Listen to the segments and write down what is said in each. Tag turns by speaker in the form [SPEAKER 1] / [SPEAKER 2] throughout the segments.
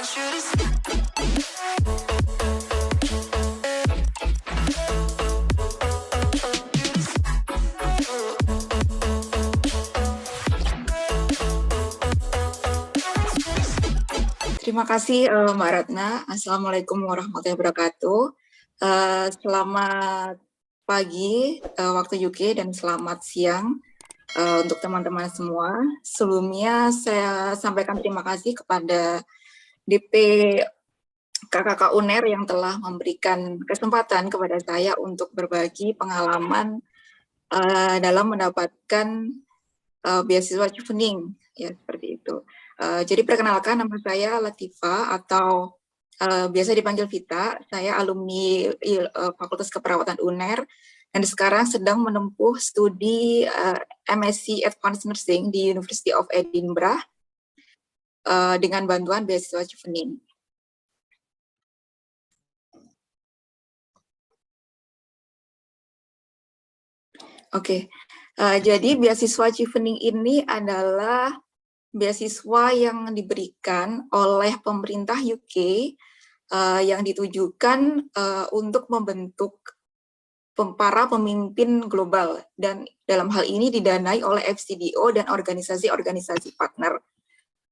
[SPEAKER 1] Terima kasih Mbak Ratna. Assalamualaikum warahmatullahi wabarakatuh. Selamat pagi waktu UK dan selamat siang untuk teman-teman semua. Sebelumnya saya sampaikan terima kasih kepada DP KKK UNER yang telah memberikan kesempatan kepada saya untuk berbagi pengalaman dalam mendapatkan beasiswa chevening, ya seperti itu. Jadi perkenalkan, nama saya Latifa atau biasa dipanggil Vita. Saya alumni Fakultas Keperawatan UNER dan sekarang sedang menempuh studi MSc Advanced Nursing di University of Edinburgh dengan bantuan beasiswa chevening. Oke, jadi beasiswa chevening ini adalah beasiswa yang diberikan oleh pemerintah UK yang ditujukan untuk membentuk para pemimpin global, dan dalam hal ini didanai oleh FCDO dan organisasi-organisasi partner.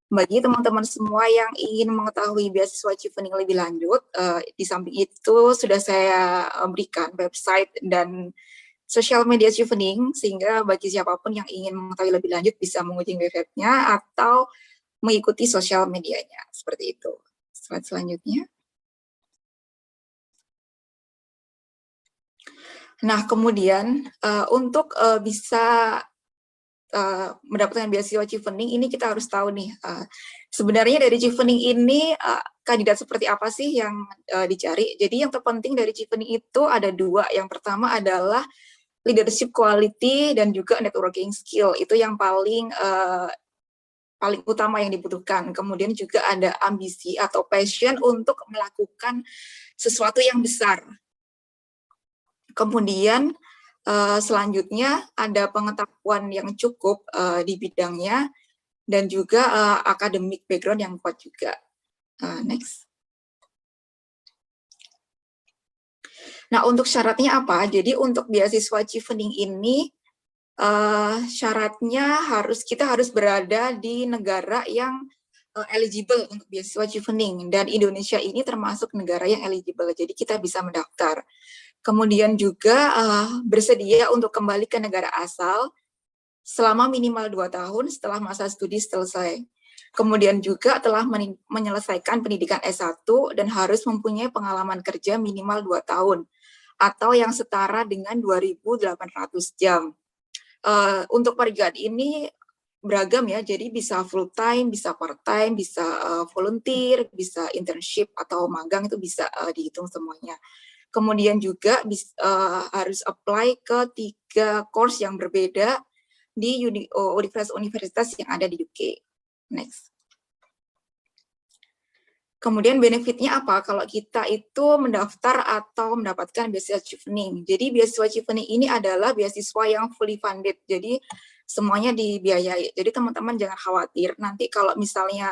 [SPEAKER 1] Bagi teman-teman semua yang ingin mengetahui beasiswa chevening lebih lanjut, di samping itu sudah saya berikan website dan sosial media chevening, sehingga bagi siapapun yang ingin mengetahui lebih lanjut bisa mengunjungi websitenya atau mengikuti sosial medianya, seperti itu. Slide selanjutnya. Nah, kemudian untuk bisa mendapatkan beasiswa chevening ini kita harus tahu nih, sebenarnya dari chevening ini kandidat seperti apa sih yang dicari. Jadi yang terpenting dari chevening itu ada dua. Yang pertama adalah leadership quality dan juga networking skill, itu yang paling utama yang dibutuhkan. Kemudian juga ada ambisi atau passion untuk melakukan sesuatu yang besar. Kemudian selanjutnya ada pengetahuan yang cukup di bidangnya dan juga akademik background yang kuat juga. Next. Nah, untuk syaratnya apa? Jadi untuk beasiswa chevening ini syaratnya kita harus berada di negara yang eligible untuk beasiswa chevening, dan Indonesia ini termasuk negara yang eligible, jadi kita bisa mendaftar. Kemudian juga bersedia untuk kembali ke negara asal selama minimal 2 tahun setelah masa studi selesai. Kemudian juga telah menyelesaikan pendidikan S1 dan harus mempunyai pengalaman kerja minimal 2 tahun atau yang setara dengan 2.800 jam. Untuk pergantian ini beragam ya, jadi bisa full time, bisa part time, bisa volunteer, bisa internship atau magang, itu bisa dihitung semuanya. Kemudian juga harus apply ke 3 course yang berbeda di universitas yang ada di UK. Next. Kemudian benefitnya apa kalau kita itu mendaftar atau mendapatkan beasiswa chevening. Jadi beasiswa chevening ini adalah beasiswa yang fully funded, jadi semuanya dibiayai. Jadi teman-teman jangan khawatir nanti kalau misalnya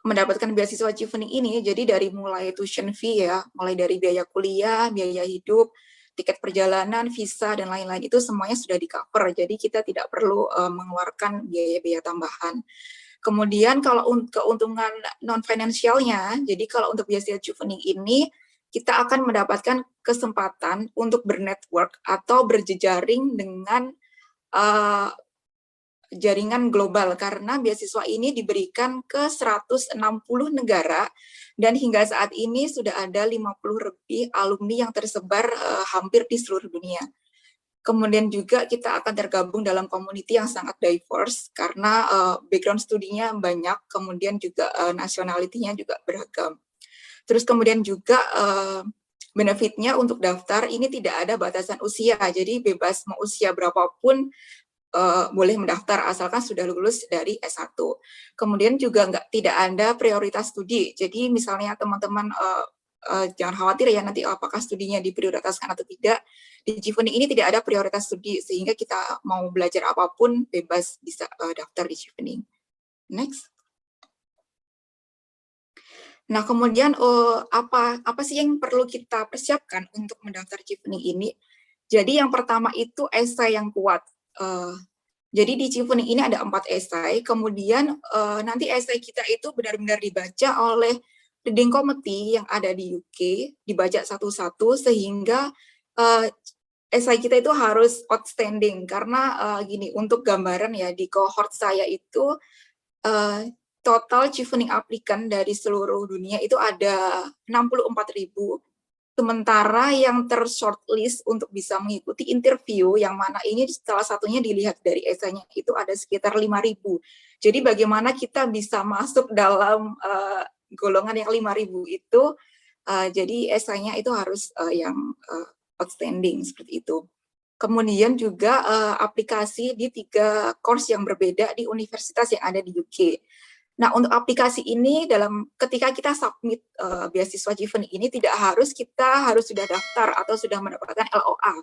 [SPEAKER 1] mendapatkan beasiswa chevening ini, jadi dari mulai tuition fee ya, mulai dari biaya kuliah, biaya hidup, tiket perjalanan, visa, dan lain-lain itu semuanya sudah di-cover, jadi kita tidak perlu mengeluarkan biaya-biaya tambahan. Kemudian kalau keuntungan non-finansialnya, jadi kalau untuk beasiswa chevening ini, kita akan mendapatkan kesempatan untuk bernetwork atau berjejaring dengan jaringan global, karena beasiswa ini diberikan ke 160 negara dan hingga saat ini sudah ada 50 lebih alumni yang tersebar hampir di seluruh dunia. Kemudian juga kita akan tergabung dalam community yang sangat diverse karena background studinya banyak, kemudian juga nationality-nya juga beragam. Terus kemudian juga benefitnya untuk daftar ini tidak ada batasan usia, jadi bebas mau usia berapapun boleh mendaftar asalkan sudah lulus dari S1. Kemudian juga tidak ada prioritas studi, jadi misalnya teman-teman jangan khawatir ya nanti apakah studinya diprioritaskan atau tidak. Di chevening ini tidak ada prioritas studi, sehingga kita mau belajar apapun bebas bisa daftar di chevening. Next. Nah, kemudian apa sih yang perlu kita persiapkan untuk mendaftar Chevening ini? Jadi yang pertama itu esai yang kuat. Jadi di Chevening ini ada 4 esai, kemudian nanti esai kita itu benar-benar dibaca oleh reading committee yang ada di UK, dibaca satu-satu sehingga esai kita itu harus outstanding karena gini, untuk gambaran ya di cohort saya itu total Chevening applikan dari seluruh dunia itu ada 64.000. Sementara yang tershortlist untuk bisa mengikuti interview, yang mana ini salah satunya dilihat dari esainya itu ada sekitar 5.000. Jadi bagaimana kita bisa masuk dalam golongan yang 5.000 itu, jadi esainya itu harus yang outstanding seperti itu. Kemudian juga aplikasi di 3 course yang berbeda di universitas yang ada di UK. Nah, untuk aplikasi ini ketika kita submit beasiswa Chevening ini tidak kita harus sudah daftar atau sudah mendapatkan LOA,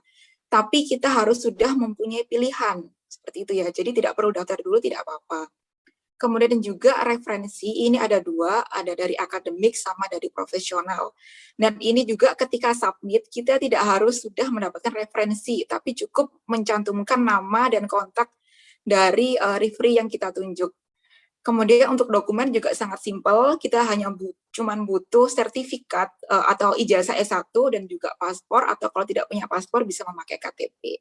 [SPEAKER 1] tapi kita harus sudah mempunyai pilihan seperti itu ya. Jadi tidak perlu daftar dulu, tidak apa-apa. Kemudian juga referensi ini ada 2, ada dari akademik sama dari profesional. Dan ini juga ketika submit kita tidak harus sudah mendapatkan referensi, tapi cukup mencantumkan nama dan kontak dari referee yang kita tunjuk. Kemudian untuk dokumen juga sangat simpel, kita hanya cuman butuh sertifikat atau ijazah S1 dan juga paspor, atau kalau tidak punya paspor bisa memakai KTP.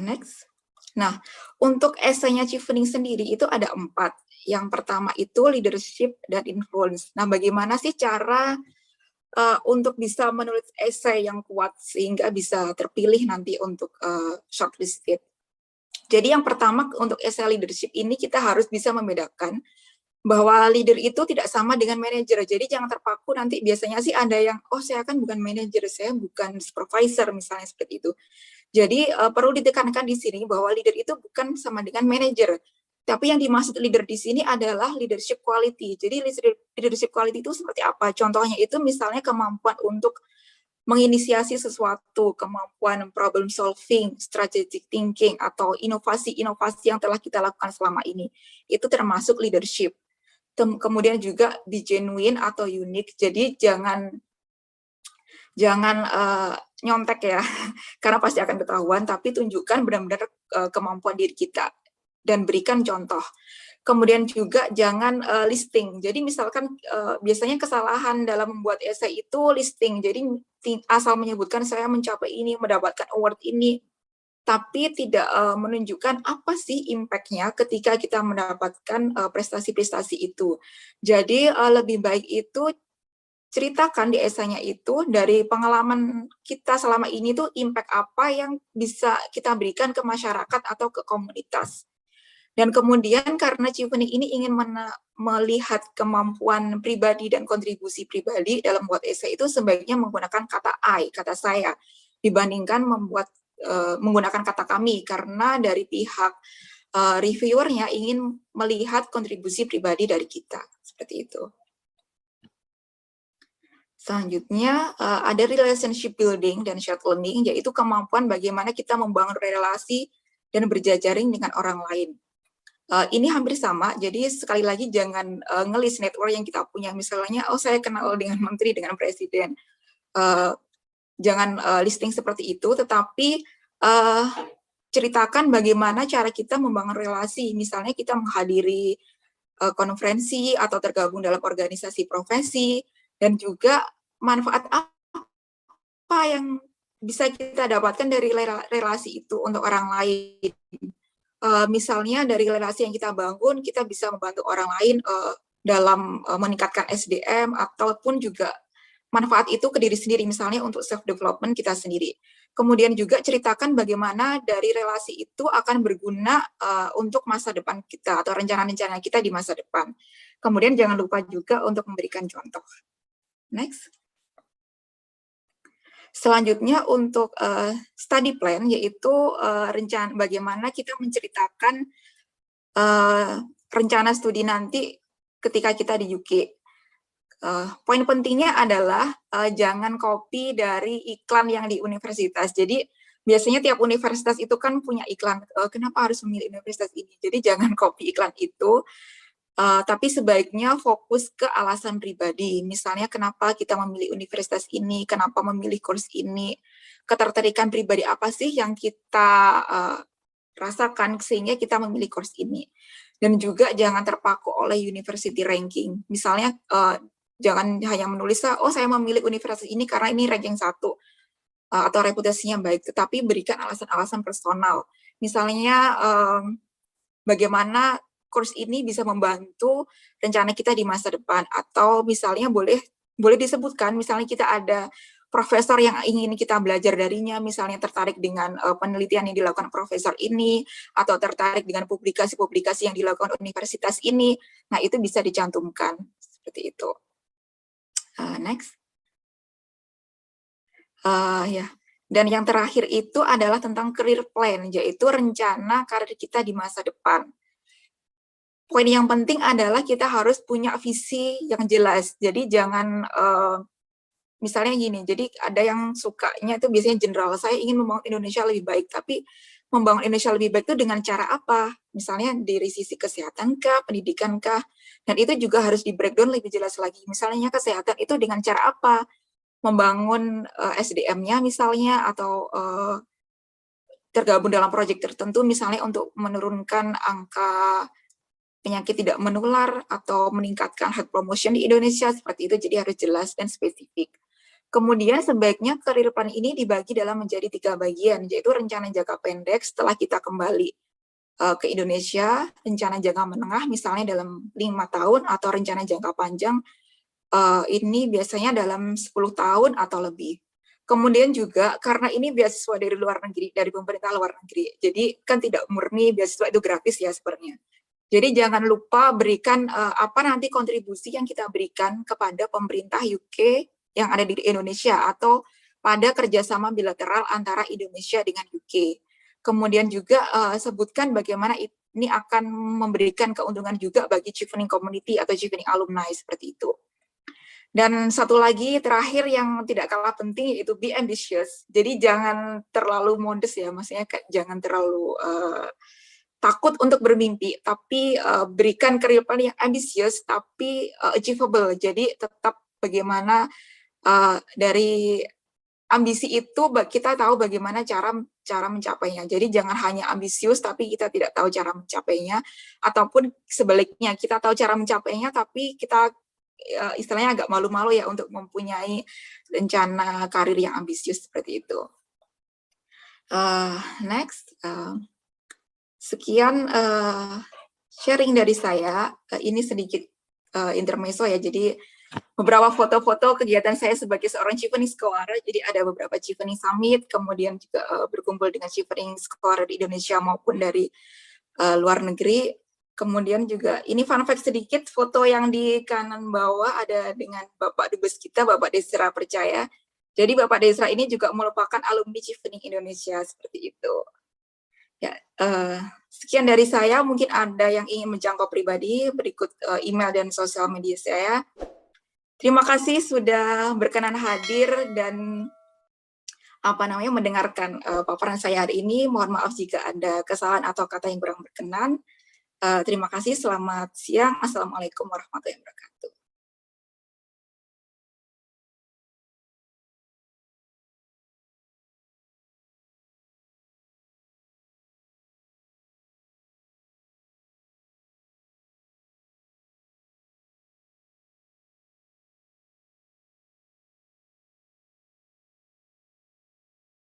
[SPEAKER 1] Next. Nah, untuk esainya Chevening sendiri itu ada 4. Yang pertama itu leadership dan influence. Nah, bagaimana sih cara untuk bisa menulis esai yang kuat sehingga bisa terpilih nanti untuk shortlisted? Jadi yang pertama untuk esai leadership ini kita harus bisa membedakan bahwa leader itu tidak sama dengan manajer. Jadi jangan terpaku nanti biasanya sih ada yang, oh saya kan bukan manajer, saya bukan supervisor misalnya seperti itu. Jadi perlu ditekankan di sini bahwa leader itu bukan sama dengan manajer. Tapi yang dimaksud leader di sini adalah leadership quality. Jadi leadership quality itu seperti apa? Contohnya itu misalnya kemampuan untuk menginisiasi sesuatu, kemampuan problem solving, strategic thinking, atau inovasi-inovasi yang telah kita lakukan selama ini. Itu termasuk leadership. Kemudian juga be genuine atau unik. Jadi jangan nyontek ya, karena pasti akan ketahuan, tapi tunjukkan benar-benar kemampuan diri kita dan berikan contoh. Kemudian juga jangan listing. Jadi misalkan biasanya kesalahan dalam membuat esai itu listing. Jadi asal menyebutkan saya mencapai ini, mendapatkan award ini, tapi tidak menunjukkan apa sih impact-nya ketika kita mendapatkan prestasi-prestasi itu. Jadi lebih baik itu ceritakan di esainya itu dari pengalaman kita selama ini tuh impact apa yang bisa kita berikan ke masyarakat atau ke komunitas. Dan kemudian karena Chevening ini ingin melihat kemampuan pribadi dan kontribusi pribadi dalam membuat esai itu sebaiknya menggunakan kata I, kata saya, dibandingkan menggunakan kata kami, karena dari pihak reviewernya ingin melihat kontribusi pribadi dari kita, seperti itu. Selanjutnya ada relationship building dan shared learning, yaitu kemampuan bagaimana kita membangun relasi dan berjejaring dengan orang lain. Ini hampir sama, jadi sekali lagi jangan ngelis network yang kita punya, misalnya, oh saya kenal dengan menteri, dengan presiden. Jangan listing seperti itu, tetapi ceritakan bagaimana cara kita membangun relasi, misalnya kita menghadiri konferensi atau tergabung dalam organisasi profesi, dan juga manfaat apa yang bisa kita dapatkan dari relasi itu untuk orang lain. Misalnya dari relasi yang kita bangun, kita bisa membantu orang lain dalam meningkatkan SDM, ataupun juga manfaat itu ke diri sendiri, misalnya untuk self-development kita sendiri. Kemudian juga ceritakan bagaimana dari relasi itu akan berguna untuk masa depan kita, atau rencana-rencana kita di masa depan. Kemudian jangan lupa juga untuk memberikan contoh. Next. Selanjutnya untuk study plan, yaitu rencana bagaimana kita menceritakan rencana studi nanti ketika kita di UK. Poin pentingnya adalah jangan copy dari iklan yang di universitas. Jadi biasanya tiap universitas itu kan punya iklan, kenapa harus memilih universitas ini. Jadi jangan copy iklan itu. Tapi sebaiknya fokus ke alasan pribadi. Misalnya kenapa kita memilih universitas ini, kenapa memilih course ini, ketertarikan pribadi apa sih yang kita rasakan sehingga kita memilih course ini. Dan juga jangan terpaku oleh university ranking. Misalnya jangan hanya menulis, oh saya memilih universitas ini karena ini ranking 1 atau reputasinya baik, tetapi berikan alasan-alasan personal. Misalnya bagaimana course ini bisa membantu rencana kita di masa depan, atau misalnya boleh disebutkan misalnya kita ada profesor yang ingin kita belajar darinya, misalnya tertarik dengan penelitian yang dilakukan profesor ini, atau tertarik dengan publikasi-publikasi yang dilakukan universitas ini. Nah, itu bisa dicantumkan seperti itu. Next. Ya. Dan yang terakhir itu adalah tentang career plan, yaitu rencana karir kita di masa depan. Poin yang penting adalah kita harus punya visi yang jelas. Jadi jangan misalnya gini, jadi ada yang sukanya itu biasanya general, saya ingin membangun Indonesia lebih baik, tapi membangun Indonesia lebih baik itu dengan cara apa? Misalnya dari sisi kesehatan kah, pendidikan kah? Dan itu juga harus di breakdown lebih jelas lagi. Misalnya kesehatan itu dengan cara apa? Membangun SDM-nya misalnya, atau tergabung dalam proyek tertentu misalnya untuk menurunkan angka penyakit tidak menular atau meningkatkan health promotion di Indonesia, seperti itu. Jadi harus jelas dan spesifik. Kemudian sebaiknya career plan ini dibagi dalam menjadi 3 bagian, yaitu rencana jangka pendek setelah kita kembali ke Indonesia, rencana jangka menengah misalnya dalam 5 tahun, atau rencana jangka panjang ini biasanya dalam 10 tahun atau lebih. Kemudian juga karena ini beasiswa dari luar negeri, dari pemerintah luar negeri, jadi kan tidak murni beasiswa itu gratis ya sebenarnya. Jadi jangan lupa berikan apa nanti kontribusi yang kita berikan kepada pemerintah UK yang ada di Indonesia, atau pada kerjasama bilateral antara Indonesia dengan UK. Kemudian juga sebutkan bagaimana ini akan memberikan keuntungan juga bagi Chevening Community atau Chevening Alumni, seperti itu. Dan satu lagi terakhir yang tidak kalah penting, yaitu be ambitious. Jadi jangan terlalu modest ya, maksudnya jangan terlalu takut untuk bermimpi, tapi berikan career plan yang ambisius tapi achievable. Jadi tetap bagaimana dari ambisi itu kita tahu bagaimana cara mencapainya. Jadi jangan hanya ambisius tapi kita tidak tahu cara mencapainya, ataupun sebaliknya kita tahu cara mencapainya tapi kita istilahnya agak malu-malu ya untuk mempunyai rencana karir yang ambisius, seperti itu. Next. Sekian sharing dari saya. Ini sedikit intermezzo ya, jadi beberapa foto-foto kegiatan saya sebagai seorang Chevening Scholar. Jadi ada beberapa Chevening Summit, kemudian juga berkumpul dengan Chevening Scholar di Indonesia maupun dari luar negeri. Kemudian juga ini fun fact sedikit, foto yang di kanan bawah ada dengan Bapak Dubes kita, Bapak Desra Percaya. Jadi Bapak Desra ini juga merupakan alumni Chevening Indonesia, seperti itu. Ya, sekian dari saya. Mungkin ada yang ingin menjangkau pribadi, berikut email dan sosial media saya. Terima kasih sudah berkenan hadir dan mendengarkan paparan saya hari ini. Mohon maaf jika ada kesalahan atau kata yang kurang berkenan. Terima kasih, selamat siang. Assalamualaikum warahmatullahi wabarakatuh.